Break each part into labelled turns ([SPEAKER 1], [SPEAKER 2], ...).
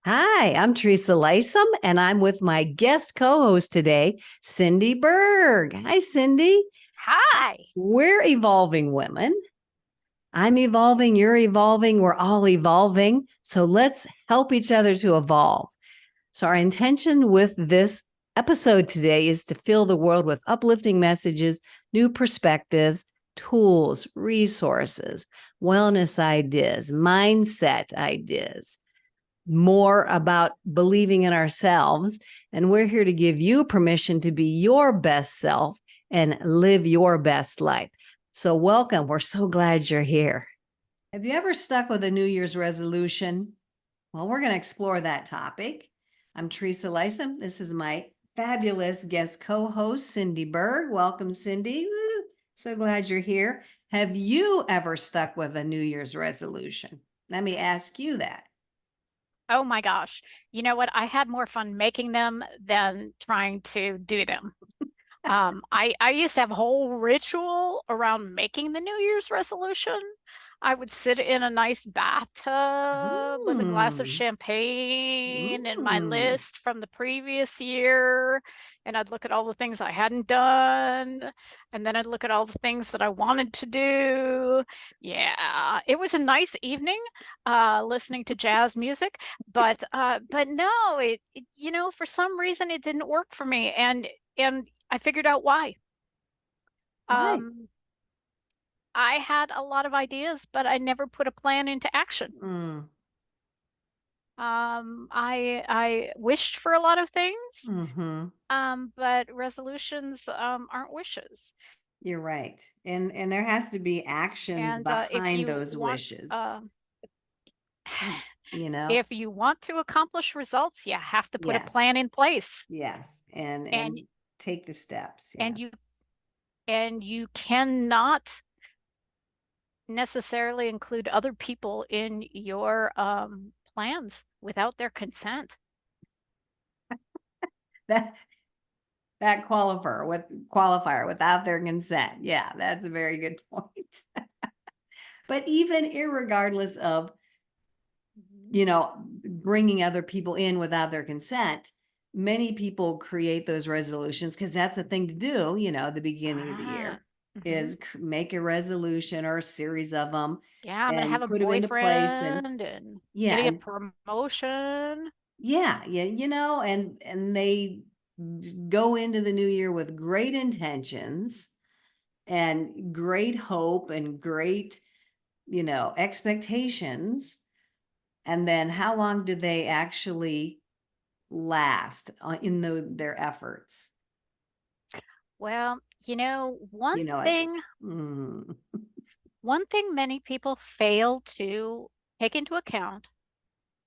[SPEAKER 1] Hi, I'm Teresa Lysam, and I'm with my guest co-host today, Cindy Berg. Hi, Cindy.
[SPEAKER 2] Hi.
[SPEAKER 1] We're evolving women. I'm evolving, you're evolving, we're all evolving. So let's help each other to evolve. So our intention with this episode today is to fill the world with uplifting messages, new perspectives, tools, resources, wellness ideas, mindset ideas, more about believing in ourselves. And we're here to give you permission to be your best self and live your best life. So, welcome. We're so glad you're here. Have you ever stuck with a New Year's resolution? Well, we're going to explore that topic. I'm Teresa Lysam. This is my fabulous guest co host, Cindy Berg. Welcome, Cindy. Woo. So glad you're here. Have you ever stuck with a New Year's resolution? Let me ask you that.
[SPEAKER 2] Oh my gosh. You know what? I had more fun making them than trying to do them. I used to have a whole ritual around making the New Year's resolution. I would sit in a nice bathtub with a glass of
[SPEAKER 1] Mm.
[SPEAKER 2] champagne and my
[SPEAKER 1] Mm.
[SPEAKER 2] list from the previous year, and I'd look at all the things I hadn't done, and then I'd look at all the things that I wanted to do. Yeah, it was a nice evening, listening to jazz music, but no, for some reason it didn't work for me, and I figured out why.
[SPEAKER 1] Right.
[SPEAKER 2] Um, I had a lot of ideas, but I never put a plan into action.
[SPEAKER 1] Mm.
[SPEAKER 2] I wished for a lot of things,
[SPEAKER 1] Hmm.
[SPEAKER 2] but resolutions aren't wishes.
[SPEAKER 1] You're right. And there has to be actions
[SPEAKER 2] And if
[SPEAKER 1] behind
[SPEAKER 2] you
[SPEAKER 1] those
[SPEAKER 2] want
[SPEAKER 1] wishes, you know?
[SPEAKER 2] if you want to accomplish results, you have to put a
[SPEAKER 1] Yes.
[SPEAKER 2] plan in place.
[SPEAKER 1] Yes. And
[SPEAKER 2] And
[SPEAKER 1] and take the steps.
[SPEAKER 2] and you
[SPEAKER 1] Yes.
[SPEAKER 2] and you cannot necessarily include other people in your plans without their consent.
[SPEAKER 1] That that qualifier without their consent. Yeah, that's a very good point. But even irregardless of, you know, bringing other people in without their consent, many people create those resolutions because that's a thing to do, the beginning of the
[SPEAKER 2] Ah,
[SPEAKER 1] year
[SPEAKER 2] hmm.
[SPEAKER 1] is make a resolution or a series of them
[SPEAKER 2] Yeah, I'm gonna have
[SPEAKER 1] and
[SPEAKER 2] a
[SPEAKER 1] put them into place. And
[SPEAKER 2] boyfriend and
[SPEAKER 1] yeah,
[SPEAKER 2] getting a
[SPEAKER 1] and
[SPEAKER 2] promotion.
[SPEAKER 1] yeah, and they go into the new year with great intentions and great hope and great, expectations. And then how long do they actually last in their efforts?
[SPEAKER 2] Well,
[SPEAKER 1] Like, mm,
[SPEAKER 2] one thing many people fail to take into account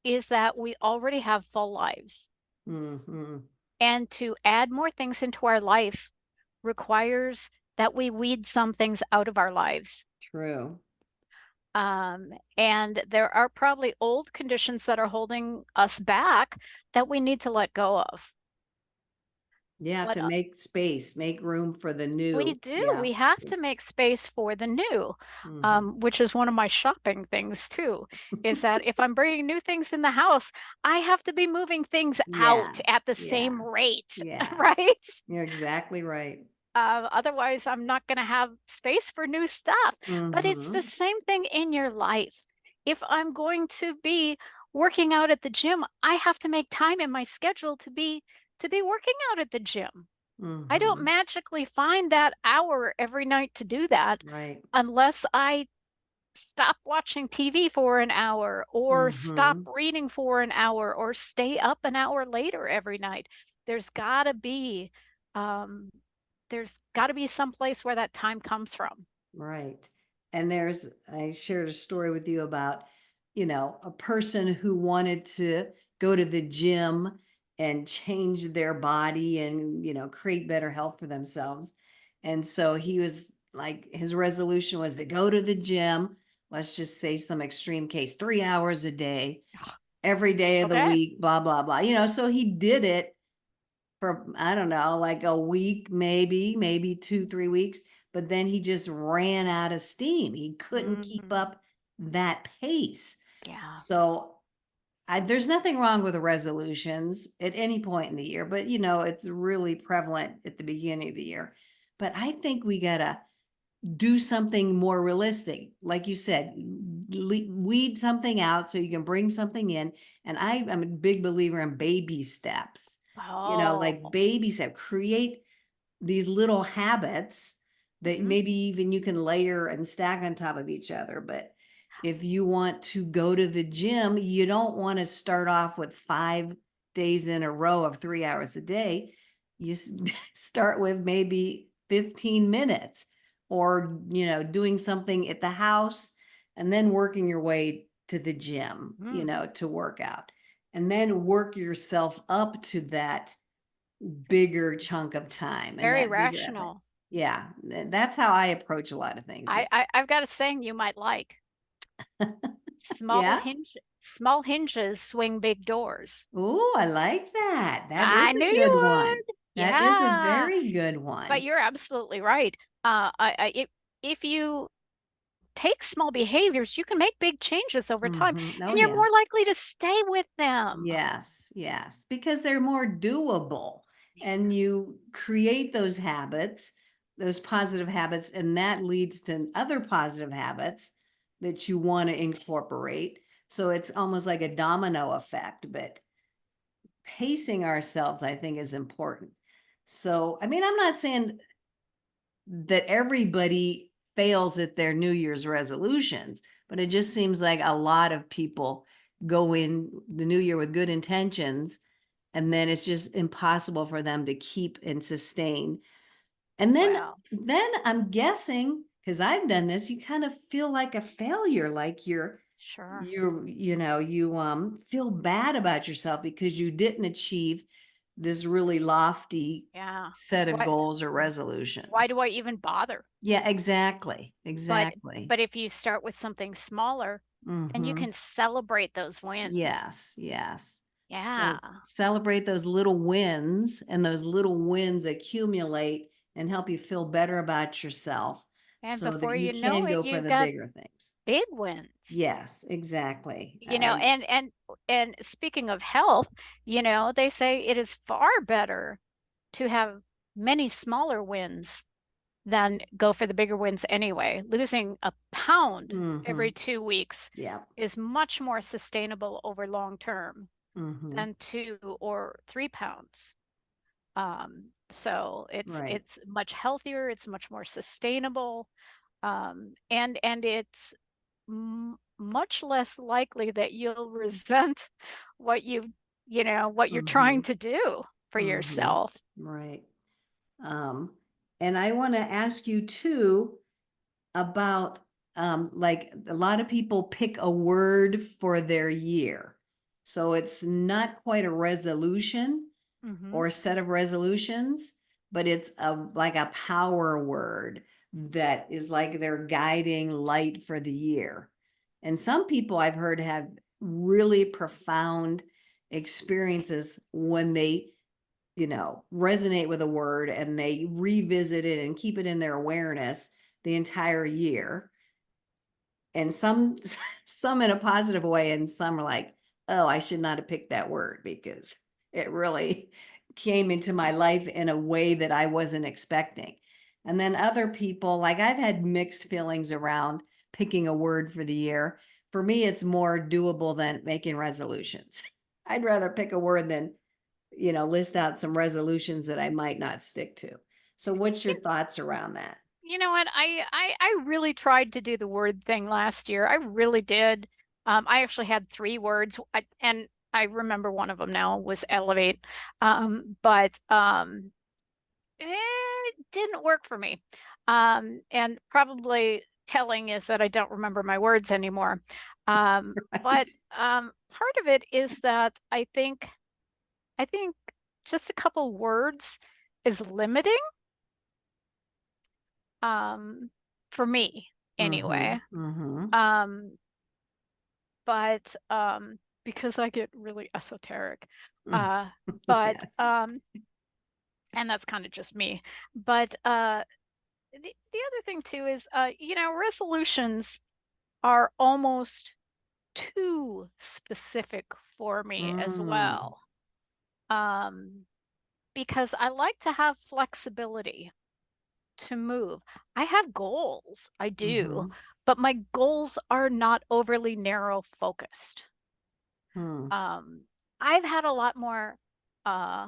[SPEAKER 2] is that we already have full lives.
[SPEAKER 1] mhm,
[SPEAKER 2] And to add more things into our life requires that we weed some things out of our lives.
[SPEAKER 1] true.
[SPEAKER 2] And there are probably old conditions that are holding us back that we need to let go of.
[SPEAKER 1] Yeah,
[SPEAKER 2] What
[SPEAKER 1] to make space, make room for the
[SPEAKER 2] we
[SPEAKER 1] new.
[SPEAKER 2] do,
[SPEAKER 1] Yeah.
[SPEAKER 2] we have to make space for the new,
[SPEAKER 1] Hmm.
[SPEAKER 2] which is one of my shopping things too, is that if I'm bringing new things in the house, I have to be moving things out at
[SPEAKER 1] Yes,
[SPEAKER 2] the same
[SPEAKER 1] yes,
[SPEAKER 2] rate,
[SPEAKER 1] yes.
[SPEAKER 2] right?
[SPEAKER 1] You're exactly right.
[SPEAKER 2] Otherwise, I'm not going to have space for new stuff. But it's the
[SPEAKER 1] Hmm.
[SPEAKER 2] same thing in your life. If I'm going to be working out at the gym, I have to make time in my schedule to be working out at the gym. I don't
[SPEAKER 1] Hmm.
[SPEAKER 2] magically find that hour every night to do that
[SPEAKER 1] Right.
[SPEAKER 2] unless I stop watching TV for an hour or stop
[SPEAKER 1] Hmm.
[SPEAKER 2] reading for an hour or stay up an hour later every night. There's got to be um, there's got to be some place where that time comes from.
[SPEAKER 1] Right. And I shared a story with you about, a person who wanted to go to the gym and change their body and, create better health for themselves. And so he was like, his resolution was to go to the gym. Let's just say some extreme case, 3 hours a day, every day of the
[SPEAKER 2] Okay.
[SPEAKER 1] week, blah, blah, blah. So he did it for, I don't know, like a week, maybe 2, 3 weeks, but then he just ran out of steam. He couldn't keep
[SPEAKER 2] Hmm.
[SPEAKER 1] up that pace.
[SPEAKER 2] Yeah.
[SPEAKER 1] So there's nothing wrong with resolutions at any point in the year, but it's really prevalent at the beginning of the year. But I think we gotta do something more realistic. Like you said, weed something out so you can bring something in. And I'm a big believer in baby steps,
[SPEAKER 2] Oh,
[SPEAKER 1] like baby step, create these little habits that
[SPEAKER 2] mhm.
[SPEAKER 1] maybe even you can layer and stack on top of each other. But if you want to go to the gym, you don't want to start off with 5 days in a row of 3 hours a day. You start with maybe 15 minutes or, doing something at the house and then working your way to the gym,
[SPEAKER 2] Mm,
[SPEAKER 1] to work out and then work yourself up to that
[SPEAKER 2] it's
[SPEAKER 1] bigger chunk of time and
[SPEAKER 2] very
[SPEAKER 1] that bigger effort.
[SPEAKER 2] rational.
[SPEAKER 1] Yeah, that's how I approach a lot of things. Just
[SPEAKER 2] I've got a saying you might like.
[SPEAKER 1] yeah.
[SPEAKER 2] Small hinges swing big doors.
[SPEAKER 1] Oh, I like that. That
[SPEAKER 2] I
[SPEAKER 1] is
[SPEAKER 2] knew
[SPEAKER 1] a good
[SPEAKER 2] you
[SPEAKER 1] one.
[SPEAKER 2] would.
[SPEAKER 1] That is a
[SPEAKER 2] Yeah,
[SPEAKER 1] very good
[SPEAKER 2] but
[SPEAKER 1] one.
[SPEAKER 2] you're absolutely right. If you take small behaviors, you can make big changes over time,
[SPEAKER 1] Oh
[SPEAKER 2] and you're
[SPEAKER 1] yeah.
[SPEAKER 2] more likely to stay with them.
[SPEAKER 1] Yes, yes, because they're more doable and you create those habits, those positive habits, and that leads to other positive habits that you want to incorporate. So it's almost like a domino effect, but pacing ourselves, I think, is important. So, I mean, I'm not saying that everybody fails at their New Year's resolutions, but it just seems like a lot of people go in the new year with good intentions, and then it's just impossible for them to keep and sustain. And
[SPEAKER 2] Well,
[SPEAKER 1] then I'm guessing, because I've done this, you kind of feel like a failure, like
[SPEAKER 2] sure.
[SPEAKER 1] you feel bad about yourself because you didn't achieve this really lofty
[SPEAKER 2] Yeah.
[SPEAKER 1] set of
[SPEAKER 2] Why
[SPEAKER 1] goals or
[SPEAKER 2] why
[SPEAKER 1] resolutions.
[SPEAKER 2] do I even bother?
[SPEAKER 1] Yeah, exactly.
[SPEAKER 2] But
[SPEAKER 1] Exactly.
[SPEAKER 2] but if you start with something smaller, then you
[SPEAKER 1] Mm-hmm.
[SPEAKER 2] can celebrate those wins.
[SPEAKER 1] Yes, yes.
[SPEAKER 2] Yeah.
[SPEAKER 1] Those celebrate those little wins, and those little wins accumulate and help you feel better about yourself
[SPEAKER 2] And
[SPEAKER 1] so that
[SPEAKER 2] before
[SPEAKER 1] you
[SPEAKER 2] you know
[SPEAKER 1] can
[SPEAKER 2] it,
[SPEAKER 1] go for
[SPEAKER 2] you've
[SPEAKER 1] the
[SPEAKER 2] got
[SPEAKER 1] bigger things.
[SPEAKER 2] big wins.
[SPEAKER 1] Yes, exactly.
[SPEAKER 2] You know, and speaking of health, they say it is far better to have many smaller wins than go for the bigger wins anyway. Losing a pound
[SPEAKER 1] Mm-hmm.
[SPEAKER 2] every 2 weeks
[SPEAKER 1] Yeah.
[SPEAKER 2] is much more sustainable over long term
[SPEAKER 1] Mm-hmm.
[SPEAKER 2] than 2 or 3 pounds. So
[SPEAKER 1] Right.
[SPEAKER 2] it's much healthier, it's much more sustainable, and it's much less likely that you'll resent what what you're
[SPEAKER 1] Mm-hmm.
[SPEAKER 2] trying to do for
[SPEAKER 1] Mm-hmm.
[SPEAKER 2] yourself.
[SPEAKER 1] Right. Um, and I want to ask you too about like a lot of people pick a word for their year. So it's not quite a resolution
[SPEAKER 2] Hmm.
[SPEAKER 1] or a set of resolutions, but it's like a power word that is like their guiding light for the year. And some people I've heard have really profound experiences when they resonate with a word and they revisit it and keep it in their awareness the entire year. And some some in a positive way, and some are like, oh, I should not have picked that word because it really came into my life in a way that I wasn't expecting. And then other people, like I've had mixed feelings around picking a word for the year. For me, it's more doable than making resolutions. I'd rather pick a word than list out some resolutions that I might not stick to. So what's your thoughts around that?
[SPEAKER 2] You know what? I really tried to do the word thing last year. I really did. I actually had 3 words, and I remember one of them now was elevate. But it didn't work for me. And probably telling is that I don't remember my words anymore. But
[SPEAKER 1] Right.
[SPEAKER 2] part of it is that I think just a couple words is limiting, um, for me
[SPEAKER 1] Mm-hmm.
[SPEAKER 2] anyway.
[SPEAKER 1] Mm-hmm.
[SPEAKER 2] Um, but because I get really esoteric.
[SPEAKER 1] Mm.
[SPEAKER 2] Uh, but
[SPEAKER 1] Yes.
[SPEAKER 2] and that's kind of just me. But the other thing too is resolutions are almost too specific for me as
[SPEAKER 1] Mm,
[SPEAKER 2] well. Um, because I like to have flexibility to move. I have goals, I do,
[SPEAKER 1] mm-hmm,
[SPEAKER 2] but my goals are not overly narrow focused.
[SPEAKER 1] hmm,
[SPEAKER 2] Um, I've had uh,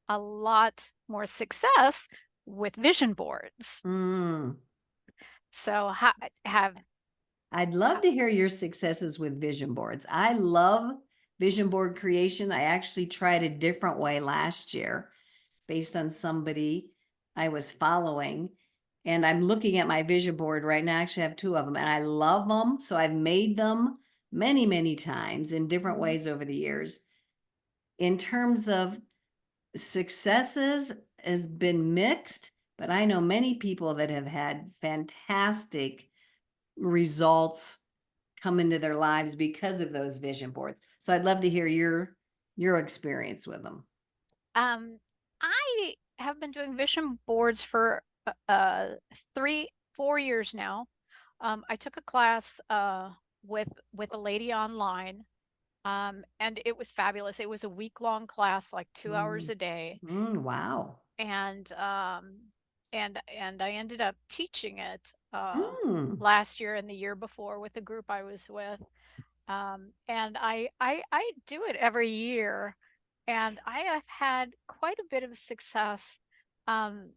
[SPEAKER 2] a lot more success with vision boards.
[SPEAKER 1] mm.
[SPEAKER 2] So have,
[SPEAKER 1] I'd love to hear your successes with vision boards. I love vision board creation. I actually tried a different way last year based on somebody I was following. And I'm looking at my vision board right now. I actually have two of them and I love them. So I've made them many, many times in different
[SPEAKER 2] Mhm.
[SPEAKER 1] ways over the years. In terms of successes has been mixed, but I know many people that have had fantastic results come into their lives because of those vision boards. So I'd love to hear your experience with them.
[SPEAKER 2] Um, I have been doing vision boards for 4 years now. I took a class with a lady online, and it was fabulous. It was a week-long class, like 2 hours
[SPEAKER 1] Mm,
[SPEAKER 2] a day,
[SPEAKER 1] wow.
[SPEAKER 2] and I ended up teaching it
[SPEAKER 1] Mm,
[SPEAKER 2] last year and the year before with the group I was with. And I do it every year, and I have had quite a bit of success. Um,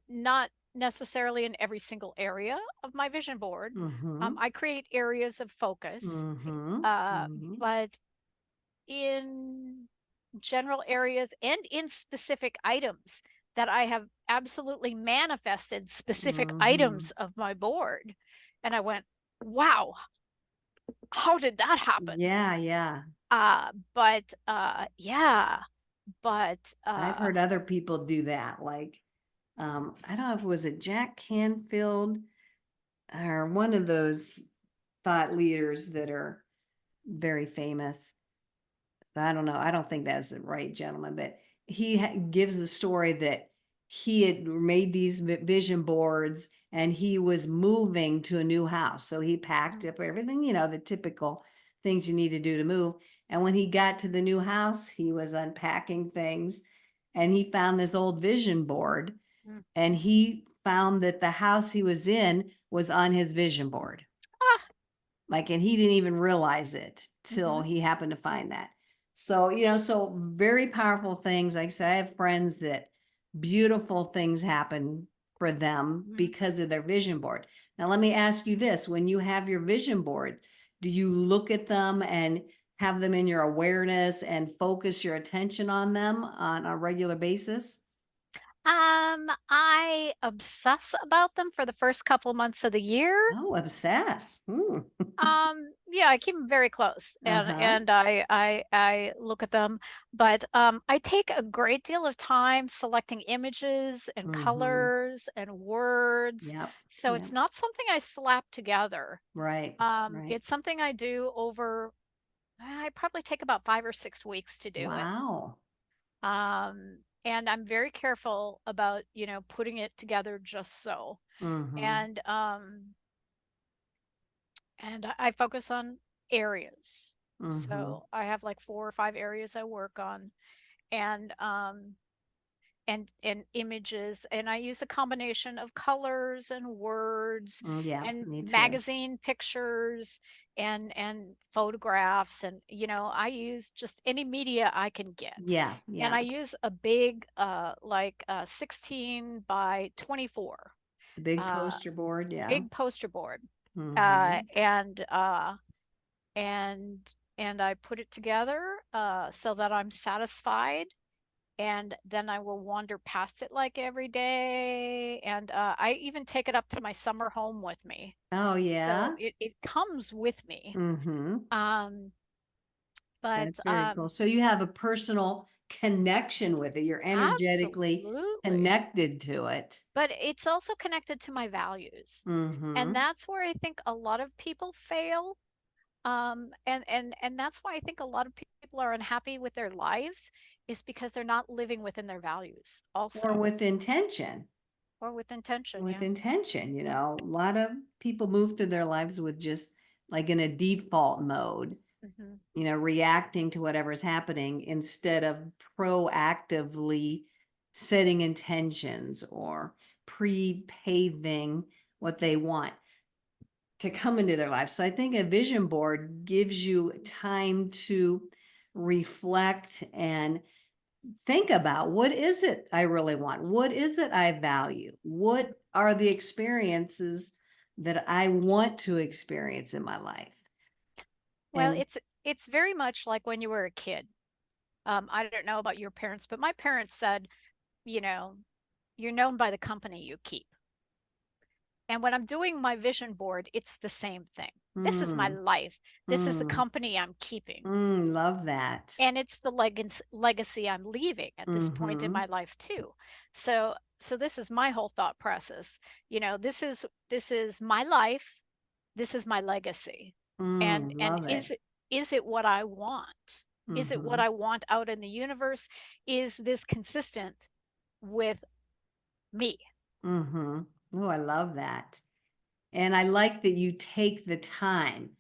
[SPEAKER 2] not necessarily in every single area of my vision board.
[SPEAKER 1] mm-hmm,
[SPEAKER 2] I create areas of focus,
[SPEAKER 1] mm-hmm,
[SPEAKER 2] uh,
[SPEAKER 1] mm-hmm,
[SPEAKER 2] but in general areas and in specific items that I have absolutely manifested specific
[SPEAKER 1] mm-hmm.
[SPEAKER 2] items of my board. And I went, wow, how did that happen?
[SPEAKER 1] Yeah, yeah.
[SPEAKER 2] Yeah, but
[SPEAKER 1] I've heard other people do that. Like, I don't know if it was Jack Canfield or one of those thought leaders that are very famous. I don't know. I don't think that's the right gentleman, but he gives the story that he had made these vision boards and he was moving to a new house. So he packed
[SPEAKER 2] Mhm,
[SPEAKER 1] up everything, the typical things you need to do to move. And when he got to the new house, he was unpacking things and he found this old vision board
[SPEAKER 2] mhm.
[SPEAKER 1] and he found that the house he was in was on his vision board.
[SPEAKER 2] Ah,
[SPEAKER 1] Like, and he didn't even realize it till
[SPEAKER 2] mhm,
[SPEAKER 1] he happened to find that. So, so very powerful things. Like I said, I have friends that beautiful things happen for them
[SPEAKER 2] mhm.
[SPEAKER 1] because of their vision board. Now, let me ask you this. When you have your vision board, do you look at them and have them in your awareness and focus your attention on them on a regular basis?
[SPEAKER 2] I obsess about them for the first couple months of the year.
[SPEAKER 1] Oh, obsess.
[SPEAKER 2] Yeah, I keep them very close, and
[SPEAKER 1] Uh-huh.
[SPEAKER 2] I look at them, but I take a great deal of time selecting images and
[SPEAKER 1] Mm-hmm.
[SPEAKER 2] colors and words.
[SPEAKER 1] Yep.
[SPEAKER 2] So it's
[SPEAKER 1] Yep.
[SPEAKER 2] not something I slap together.
[SPEAKER 1] Right. Right.
[SPEAKER 2] It's something I do over, I probably take about 5 or 6 weeks to do it.
[SPEAKER 1] Wow.
[SPEAKER 2] And I'm very careful about, putting it together just so.
[SPEAKER 1] Mm-hmm.
[SPEAKER 2] And I focus on areas.
[SPEAKER 1] Mm-hmm.
[SPEAKER 2] So I have like 4 or 5 areas I work on, and images, and I use a combination of colors and words
[SPEAKER 1] Yeah,
[SPEAKER 2] and
[SPEAKER 1] me too.
[SPEAKER 2] magazine pictures and photographs, and I use just any media I can get.
[SPEAKER 1] Yeah,
[SPEAKER 2] And
[SPEAKER 1] yeah.
[SPEAKER 2] I use a big 16 by 24
[SPEAKER 1] The big
[SPEAKER 2] uh
[SPEAKER 1] poster board, yeah.
[SPEAKER 2] big poster board. Uh
[SPEAKER 1] Mm-hmm.
[SPEAKER 2] and uh and I put it together so that I'm satisfied, and then I will wander past it like every day, and I even take it up to my summer home with me.
[SPEAKER 1] Oh,
[SPEAKER 2] So
[SPEAKER 1] yeah.
[SPEAKER 2] it comes with me.
[SPEAKER 1] Mm-hmm.
[SPEAKER 2] Um but
[SPEAKER 1] That's very cool. So you have a personal connection with it. You're energetically
[SPEAKER 2] Absolutely.
[SPEAKER 1] connected to it.
[SPEAKER 2] But it's also connected to my values. And
[SPEAKER 1] Mm-hmm.
[SPEAKER 2] that's where I think a lot of people fail. And that's why I think a lot of people are unhappy with their lives, is because they're not living within their values
[SPEAKER 1] Or
[SPEAKER 2] also,
[SPEAKER 1] with intention.
[SPEAKER 2] or with intention.
[SPEAKER 1] With
[SPEAKER 2] Yeah.
[SPEAKER 1] intention, a lot of people move through their lives with just like in a default mode,
[SPEAKER 2] Mhm.
[SPEAKER 1] reacting to whatever's happening instead of proactively setting intentions or pre-paving what they want to come into their life. So I think a vision board gives you time to reflect and think about, what is it I really want? What is it I value? What are the experiences that I want to experience in my life?
[SPEAKER 2] Well,
[SPEAKER 1] And
[SPEAKER 2] it's very much like when you were a kid. I don't know about your parents, but my parents said, you know, you're known by the company you keep. And when I'm doing my vision board, it's the same thing. This is my
[SPEAKER 1] mm,
[SPEAKER 2] life. This is the
[SPEAKER 1] mm,
[SPEAKER 2] company I'm keeping.
[SPEAKER 1] love that.
[SPEAKER 2] And it's the legacy I'm leaving at this point in
[SPEAKER 1] Mm-hmm.
[SPEAKER 2] my life too. So this is my whole thought process. This is my life. This is my legacy. And
[SPEAKER 1] Love it.
[SPEAKER 2] is it what I want? Is it what
[SPEAKER 1] Mm-hmm.
[SPEAKER 2] I want out in the universe? Is this consistent with me?
[SPEAKER 1] Mm-hmm. Oh, I love that. And I like that you take the time.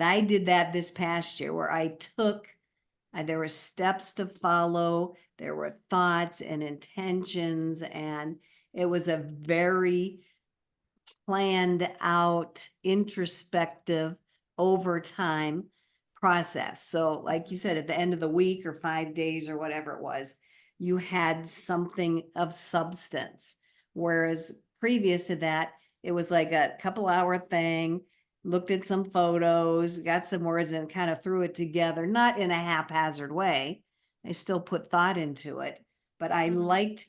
[SPEAKER 1] I did that this past year where I took, there were steps to follow, there were thoughts and intentions, and it was a very planned out, introspective, over time process. So, like you
[SPEAKER 2] Mhm.
[SPEAKER 1] said, at the end of the week or 5 days or whatever it was, you had something of substance. Whereas previous to that, it was like a couple-hour thing, looked at some photos, got some words, and kind of threw it together, not in a haphazard way. I still put thought into it, but I
[SPEAKER 2] Mhm.
[SPEAKER 1] liked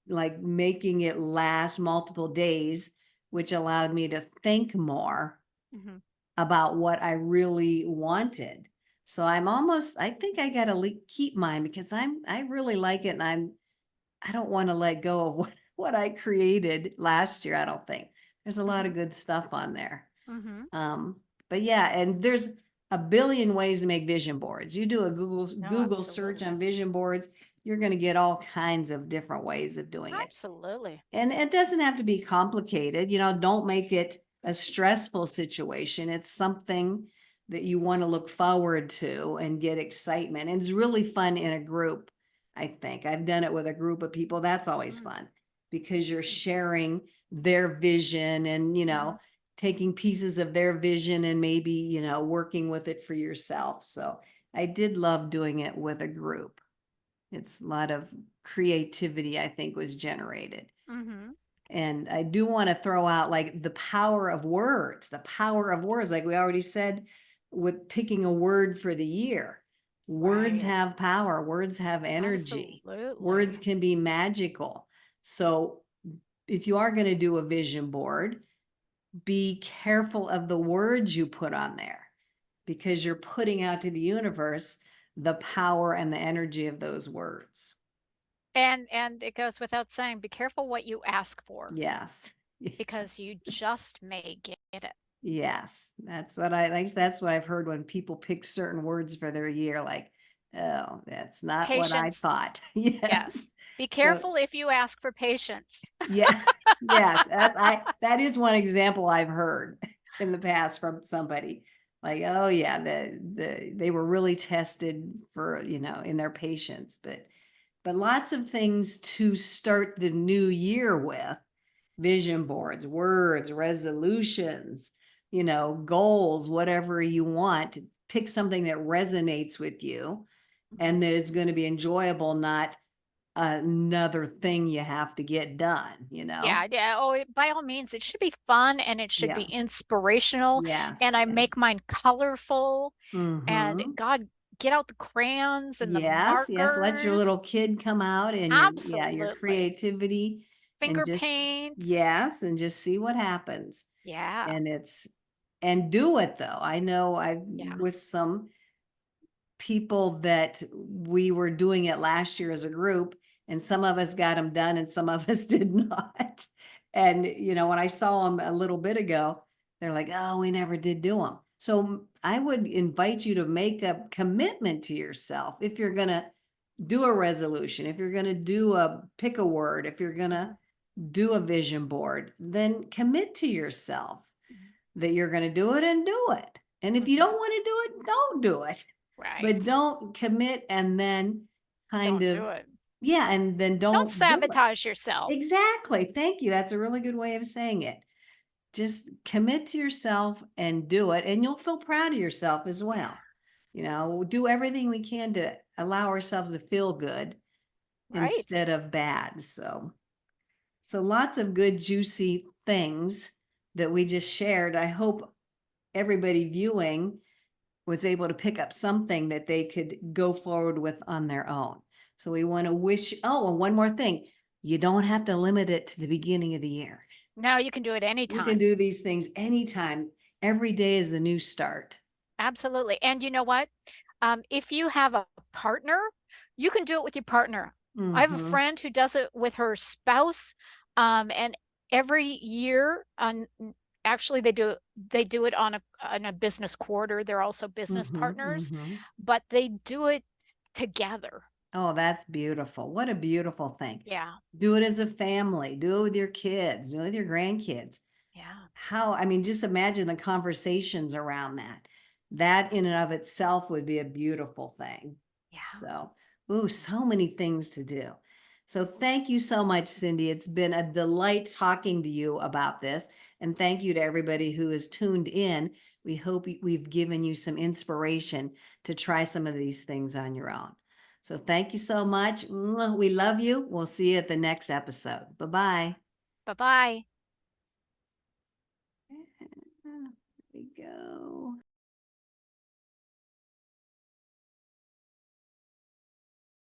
[SPEAKER 1] like making it last multiple days, which allowed me to think more
[SPEAKER 2] Mhm.
[SPEAKER 1] about what I really wanted. So I think I got to keep mine because I really like it, and I don't want to let go of what I created last year. I don't think there's a lot
[SPEAKER 2] Mhm.
[SPEAKER 1] of good stuff on there.
[SPEAKER 2] Mhm.
[SPEAKER 1] Um, but yeah, and there's a billion ways to make vision boards. You do a
[SPEAKER 2] No,
[SPEAKER 1] Google search
[SPEAKER 2] absolutely.
[SPEAKER 1] on vision boards, you're going to get all kinds of different ways of doing it.
[SPEAKER 2] Absolutely.
[SPEAKER 1] And it doesn't have to be complicated, don't make it a stressful situation. It's something that you want to look forward to and get excitement. And it's really fun in a group, I think. I've done it with a group of people. That's always
[SPEAKER 2] Mm.
[SPEAKER 1] fun because you're sharing their vision and,
[SPEAKER 2] Mhm.
[SPEAKER 1] taking pieces of their vision and maybe, working with it for yourself. So I did love doing it with a group. It's a lot of creativity, I think, was generated.
[SPEAKER 2] Mhm.
[SPEAKER 1] And I do want to throw out like the power of words, like we already said with picking a word for the year. Words
[SPEAKER 2] Right.
[SPEAKER 1] have power, words have energy, words
[SPEAKER 2] Absolutely.
[SPEAKER 1] can be magical. So if you are going to do a vision board, be careful of the words you put on there because you're putting out to the universe the power and the energy of those words.
[SPEAKER 2] And it goes without saying, be careful what you ask for
[SPEAKER 1] Yes.
[SPEAKER 2] because
[SPEAKER 1] Yes.
[SPEAKER 2] you just may get it.
[SPEAKER 1] Yes, that's what I like. That's what I've heard when people pick certain words for their year, like, oh, that's not what I
[SPEAKER 2] Patience.
[SPEAKER 1] thought.
[SPEAKER 2] Yes.
[SPEAKER 1] Yes.
[SPEAKER 2] Be
[SPEAKER 1] So
[SPEAKER 2] careful if you ask for patience.
[SPEAKER 1] yeah, yes, that is one example I've heard in the past from somebody. Like, oh yeah, they were really tested for, in their patience, but lots of things to start the new year with: vision boards, words, resolutions, goals, whatever you want. Pick something that resonates with you
[SPEAKER 2] Mhm.
[SPEAKER 1] and that is going to be enjoyable, not another thing you have to get done.
[SPEAKER 2] Yeah, yeah. Oh, by all means, it should be fun and it should be
[SPEAKER 1] Yeah.
[SPEAKER 2] inspirational. And
[SPEAKER 1] Yes.
[SPEAKER 2] I
[SPEAKER 1] Yes.
[SPEAKER 2] make mine colorful. And
[SPEAKER 1] Mm-hmm.
[SPEAKER 2] God, get out the crayons and the
[SPEAKER 1] Yes. Yes. Let your little
[SPEAKER 2] markers.
[SPEAKER 1] kid come out and your
[SPEAKER 2] Absolutely.
[SPEAKER 1] creativity and
[SPEAKER 2] Finger
[SPEAKER 1] just,
[SPEAKER 2] paint.
[SPEAKER 1] yes, and just see what happens.
[SPEAKER 2] Yeah.
[SPEAKER 1] And and do it though. I know I
[SPEAKER 2] Yeah.
[SPEAKER 1] with some people that we were doing it last year as a group, and some of us got them done and some of us did not. And when I saw them a little bit ago, they're like, oh, we never did do them. So I would invite you to make a commitment to yourself. If you're going to do a resolution, if you're going to do a pick a word, if you're going to
[SPEAKER 2] Mhm.
[SPEAKER 1] do a vision board, then commit to yourself
[SPEAKER 2] Mhm.
[SPEAKER 1] that you're going to do it and do it. And if you don't want to do it, don't do it. But
[SPEAKER 2] Right.
[SPEAKER 1] don't commit and then kind
[SPEAKER 2] Don't
[SPEAKER 1] of,
[SPEAKER 2] do it.
[SPEAKER 1] yeah, and then
[SPEAKER 2] Don't
[SPEAKER 1] don't do it.
[SPEAKER 2] sabotage yourself.
[SPEAKER 1] Exactly. Thank you. That's a really good way of saying it. Just commit to yourself and do it, and you'll feel proud of yourself as
[SPEAKER 2] Yeah.
[SPEAKER 1] well. We'll do everything we can to allow ourselves to feel good
[SPEAKER 2] Right.
[SPEAKER 1] instead of bad. So lots of good, juicy things that we just shared. I hope everybody viewing was able to pick up something that they could go forward with on their own. So we want to wish, oh, and one more thing. You don't have to limit it to the beginning of the year.
[SPEAKER 2] No, you can do it
[SPEAKER 1] You
[SPEAKER 2] anytime.
[SPEAKER 1] can do these things anytime. Every day is a new start.
[SPEAKER 2] Absolutely. And you know what? If you have a partner, you can do it with your partner. I have a
[SPEAKER 1] Mm-hmm.
[SPEAKER 2] friend who does it with her spouse. And every year actually they do it on a business quarter. They're also business
[SPEAKER 1] Mm-hmm.
[SPEAKER 2] partners,
[SPEAKER 1] Mm-hmm.
[SPEAKER 2] but they do it together.
[SPEAKER 1] Oh, that's beautiful. What a beautiful thing.
[SPEAKER 2] Yeah.
[SPEAKER 1] Do it as a family. Do it with your kids. Do it with your grandkids.
[SPEAKER 2] Yeah.
[SPEAKER 1] I mean, just imagine the conversations around that. That in and of itself would be a beautiful thing.
[SPEAKER 2] Yeah.
[SPEAKER 1] So, ooh, so many things to do. So thank you so much, Cindy. It's been a delight talking to you about this. And thank you to everybody who has tuned in. We hope we've given you some inspiration to try some of these things on your own. So thank you so much. We love you. We'll see you at the next episode. Bye-bye.
[SPEAKER 2] Bye-bye.
[SPEAKER 1] There we go.